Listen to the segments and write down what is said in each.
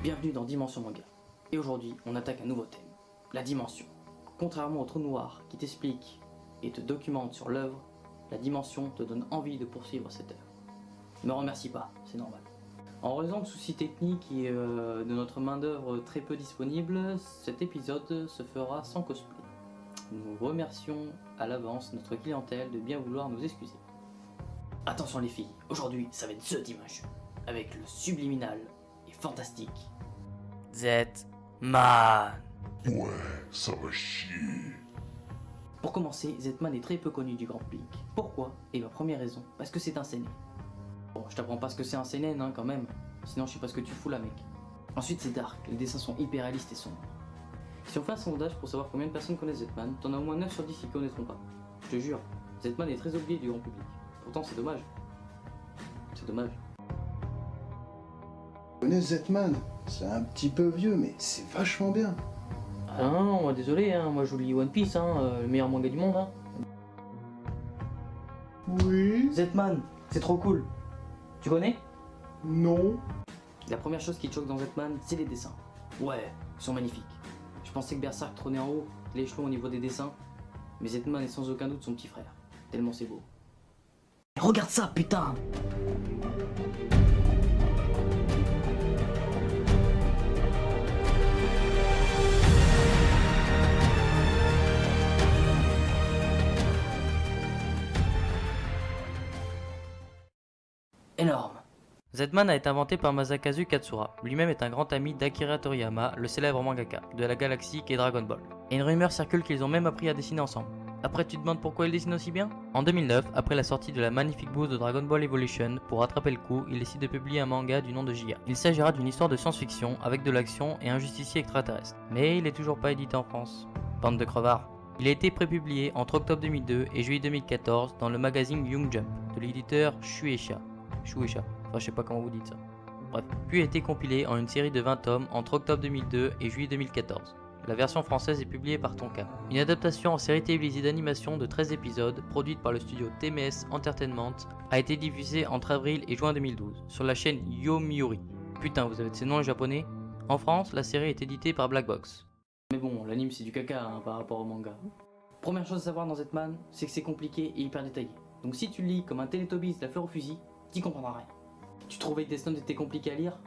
Bienvenue dans Dimension Manga. Et aujourd'hui, on attaque un nouveau thème, la dimension. Contrairement au trou noir qui t'explique et te documente sur l'œuvre, la dimension te donne envie de poursuivre cette œuvre. Ne me remercie pas, c'est normal. En raison de soucis techniques et de notre main d'œuvre très peu disponible, cet épisode se fera sans cosplay. Nous remercions à l'avance notre clientèle de bien vouloir nous excuser. Attention les filles, aujourd'hui ça va être The Dimension, avec le subliminal et fantastique Z-Man. Ouais, ça va chier. Pour commencer, Z-Man est très peu connu du grand public. Pourquoi? Et ma première raison, parce que c'est un seinen. Bon, je t'apprends pas ce que c'est un seinen quand même, sinon je sais pas ce que tu fous là mec. Ensuite c'est dark, les dessins sont hyper réalistes et sombres. Si on fait un sondage pour savoir combien de personnes connaissent Z-Man, t'en as au moins 9 sur 10 qui connaîtront pas. Je te jure, Z-Man est très oublié du grand public. Pourtant c'est dommage. C'est dommage. Je connais Z-Man, c'est un petit peu vieux mais c'est vachement bien. Ah non, moi désolé, moi je lis One Piece, le meilleur manga du monde. Oui. Z-Man, c'est trop cool. Tu connais? Non. La première chose qui te choque dans Z-Man, c'est les dessins. Ouais, ils sont magnifiques. Je pensais que Berserk trônait en haut, l'échelon au niveau des dessins, mais Z-Man est sans aucun doute son petit frère, tellement c'est beau. Regarde ça, putain! Énorme. Z-Man a été inventé par Masakazu Katsura, lui-même est un grand ami d'Akira Toriyama, le célèbre mangaka de la galaxie qu'est Dragon Ball. Et une rumeur circule qu'ils ont même appris à dessiner ensemble. Après tu te demandes pourquoi ils dessinent aussi bien? En 2009, après la sortie de la magnifique bouse de Dragon Ball Evolution, pour rattraper le coup, il décide de publier un manga du nom de J.A. Il s'agira d'une histoire de science-fiction avec de l'action et un justicier extraterrestre. Mais il est toujours pas édité en France. Bande de crevards. Il a été prépublié entre octobre 2002 et juillet 2014 dans le magazine Young Jump de l'éditeur Shueisha. Enfin je sais pas comment vous dites ça. Bref, puis a été compilé en une série de 20 tomes entre octobre 2002 et juillet 2014. La version française est publiée par Tonka. Une adaptation en série télévisée d'animation de 13 épisodes, produite par le studio TMS Entertainment, a été diffusée entre avril et juin 2012 sur la chaîne Yomiuri. Putain, vous avez de ces noms japonais? En France, la série est éditée par Black Box. Mais bon, l'anime c'est du caca par rapport au manga. Première chose à savoir dans Z-Man, c'est que c'est compliqué et hyper détaillé. Donc si tu lis comme un Teletubbies la fleur au fusil, t'y comprendras rien. Tu trouvais que Death Note était compliqué à lire?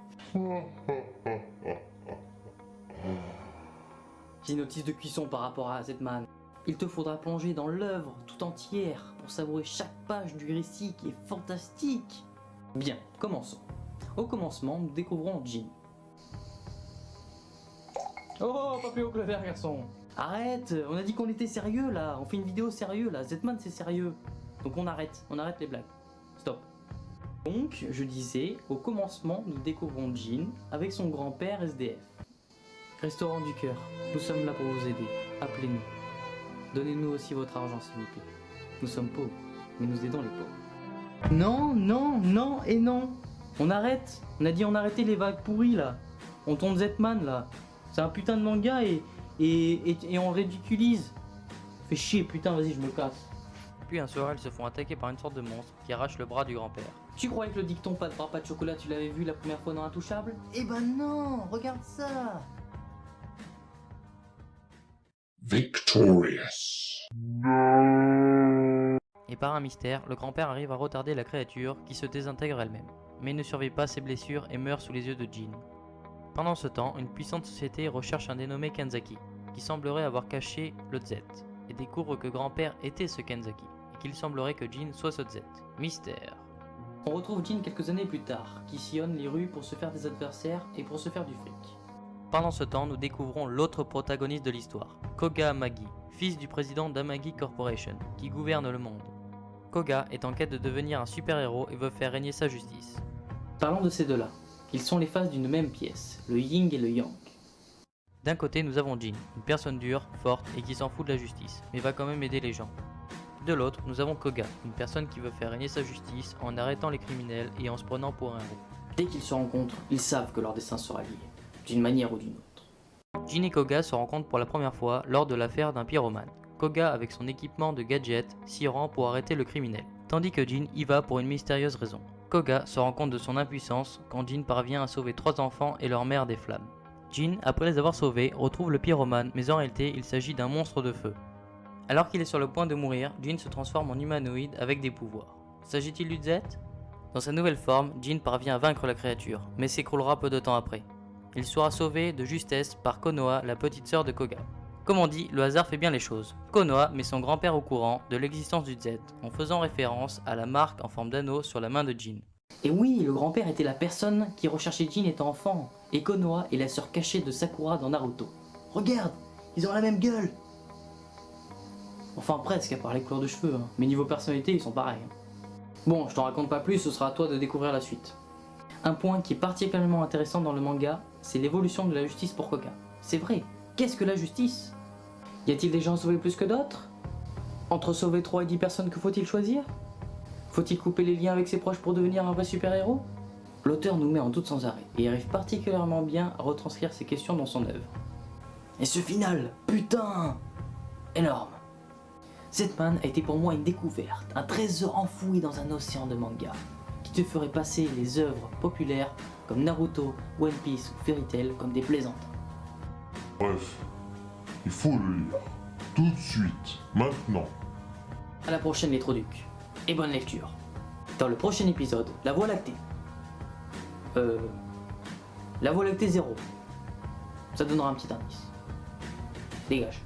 J'ai une notice de cuisson par rapport à Z-Man. Il te faudra plonger dans l'œuvre tout entière pour savourer chaque page du récit qui est fantastique. Bien, commençons. Au commencement, nous découvrons Jin. Oh, pas plus haut que le verre, garçon. Arrête, on a dit qu'on était sérieux là, on fait une vidéo sérieux là, Z-Man c'est sérieux. Donc on arrête les blagues. Stop. Donc, je disais, au commencement, nous découvrons Jin avec son grand-père SDF. Restaurant du cœur, nous sommes là pour vous aider. Appelez-nous. Donnez-nous aussi votre argent, s'il vous plaît. Nous sommes pauvres, mais nous aidons les pauvres. Non, non, non et non. On arrête. On a dit on arrêtait les vagues pourries là. On tourne Z-Man là. C'est un putain de manga et on ridiculise. Fais chier, putain, vas-y, je me casse. Puis un soir, ils se font attaquer par une sorte de monstre qui arrache le bras du grand-père. Tu croyais que le dicton pas de bras, pas de chocolat, tu l'avais vu la première fois dans Intouchable? Eh ben non, regarde ça. Victorious. Et par un mystère, le grand-père arrive à retarder la créature qui se désintègre elle-même. Mais il ne survit pas à ses blessures et meurt sous les yeux de Jin. Pendant ce temps, une puissante société recherche un dénommé Kenzaki, qui semblerait avoir caché le Z, et découvre que grand-père était ce Kenzaki, et qu'il semblerait que Jin soit ce Z. Mystère. On retrouve Jin quelques années plus tard, qui sillonne les rues pour se faire des adversaires et pour se faire du fric. Pendant ce temps, nous découvrons l'autre protagoniste de l'histoire, Koga Amagi, fils du président d'Amagi Corporation, qui gouverne le monde. Koga est en quête de devenir un super-héros et veut faire régner sa justice. Parlons de ces deux-là. Ils sont les faces d'une même pièce, le yin et le yang. D'un côté, nous avons Jin, une personne dure, forte et qui s'en fout de la justice, mais va quand même aider les gens. De l'autre, nous avons Koga, une personne qui veut faire régner sa justice en arrêtant les criminels et en se prenant pour un héros. Dès qu'ils se rencontrent, ils savent que leur destin sera lié, d'une manière ou d'une autre. Jin et Koga se rencontrent pour la première fois lors de l'affaire d'un pyromane. Koga, avec son équipement de gadget, s'y rend pour arrêter le criminel, tandis que Jin y va pour une mystérieuse raison. Koga se rend compte de son impuissance quand Jin parvient à sauver 3 enfants et leur mère des flammes. Jin, après les avoir sauvés, retrouve le pyromane, mais en réalité il s'agit d'un monstre de feu. Alors qu'il est sur le point de mourir, Jin se transforme en humanoïde avec des pouvoirs. S'agit-il du Z? Dans sa nouvelle forme, Jin parvient à vaincre la créature, mais s'écroulera peu de temps après. Il sera sauvé de justesse par Konoha, la petite sœur de Koga. Comme on dit, le hasard fait bien les choses. Konoha met son grand-père au courant de l'existence du Z, en faisant référence à la marque en forme d'anneau sur la main de Jin. Et oui, le grand-père était la personne qui recherchait Jin étant enfant, et Konoha est la sœur cachée de Sakura dans Naruto. Regarde, ils ont la même gueule. Enfin presque, à part les couleurs de cheveux, hein. Mais niveau personnalité, ils sont pareils. Bon, je t'en raconte pas plus, ce sera à toi de découvrir la suite. Un point qui est particulièrement intéressant dans le manga, c'est l'évolution de la justice pour Koga. C'est vrai, qu'est-ce que la justice? Y a-t-il des gens sauvés plus que d'autres? Entre sauver 3 et 10 personnes, que faut-il choisir? Faut-il couper les liens avec ses proches pour devenir un vrai super-héros? L'auteur nous met en doute sans arrêt, et arrive particulièrement bien à retranscrire ces questions dans son œuvre. Et ce final, putain, énorme. Zetman a été pour moi une découverte, un trésor enfoui dans un océan de manga, qui te ferait passer les œuvres populaires comme Naruto, One Piece ou Fairy Tail comme des plaisantes. Bref, il faut le lire. Tout de suite, maintenant. À la prochaine les Troducs, et bonne lecture. Dans le prochain épisode, la Voie lactée. La Voie lactée 0. Ça donnera un petit indice. Dégage.